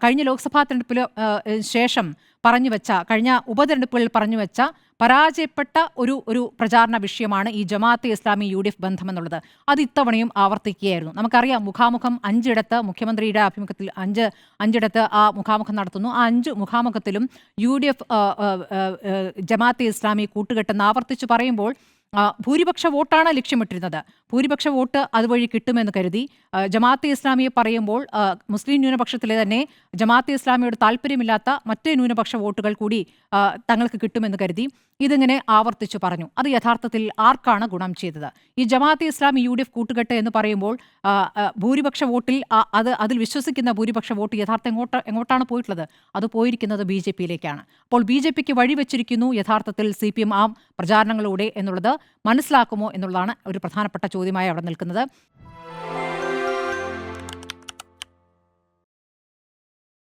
കഴിഞ്ഞ ലോക്സഭാ തെരഞ്ഞെടുപ്പിൽ ശേഷം പറഞ്ഞുവെച്ച, കഴിഞ്ഞ ഉപതെരഞ്ഞെടുപ്പുകളിൽ പറഞ്ഞുവെച്ച പരാജയപ്പെട്ട ഒരു പ്രചാരണ വിഷയമാണ് ഈ ജമാഅത്തെ ഇസ്ലാമി UDF ബന്ധമെന്നുള്ളത്. അത് ഇത്തവണയും ആവർത്തിക്കുകയായിരുന്നു. നമുക്കറിയാം, മുഖാമുഖം 5 ഇടത്ത് മുഖ്യമന്ത്രിയുടെ ആഭിമുഖ്യത്തിൽ അഞ്ചിടത്ത് ആ മുഖാമുഖം നടത്തുന്നു. ആ 5 മുഖാമുഖത്തിലും UDF ജമാഅത്തെ ഇസ്ലാമി കൂട്ടുകെട്ടെന്ന് ആവർത്തിച്ച് പറയുമ്പോൾ ഭൂരിപക്ഷ വോട്ടാണ് ലക്ഷ്യമിട്ടിരുന്നത്. ഭൂരിപക്ഷ വോട്ട് അതുവഴി കിട്ടുമെന്ന് കരുതി. ജമാഅത്തെ ഇസ്ലാമിയെ പറയുമ്പോൾ മുസ്ലിം ന്യൂനപക്ഷത്തിലെ തന്നെ ജമാഅത്തെ ഇസ്ലാമിയോട് താല്പര്യമില്ലാത്ത മറ്റ് ന്യൂനപക്ഷ വോട്ടുകൾ കൂടി തങ്ങൾക്ക് കിട്ടുമെന്ന് കരുതി ഇതിങ്ങനെ ആവർത്തിച്ചു പറഞ്ഞു. അത് യഥാർത്ഥത്തിൽ ആർക്കാണ് ഗുണം ചെയ്തത്? ഈ ജമാഅത്തെ ഇസ്ലാമി UDF കൂട്ടുകെട്ട് എന്ന് പറയുമ്പോൾ ഭൂരിപക്ഷ വോട്ടിൽ അതിൽ വിശ്വസിക്കുന്ന ഭൂരിപക്ഷ വോട്ട് യഥാർത്ഥം എങ്ങോട്ടാണ് പോയിട്ടുള്ളത്? അത് പോയിരിക്കുന്നത് BJP-യിലേക്കാണ്. അപ്പോൾ BJP-ക്ക് വഴിവെച്ചിരിക്കുന്നു യഥാർത്ഥത്തിൽ CPM ആ പ്രചാരണങ്ങളിലൂടെ എന്നുള്ളത് മനസ്സിലാക്കുമോ എന്നുള്ളതാണ് ഒരു പ്രധാനപ്പെട്ട ചോദ്യമായി അവിടെ നിൽക്കുന്നത്.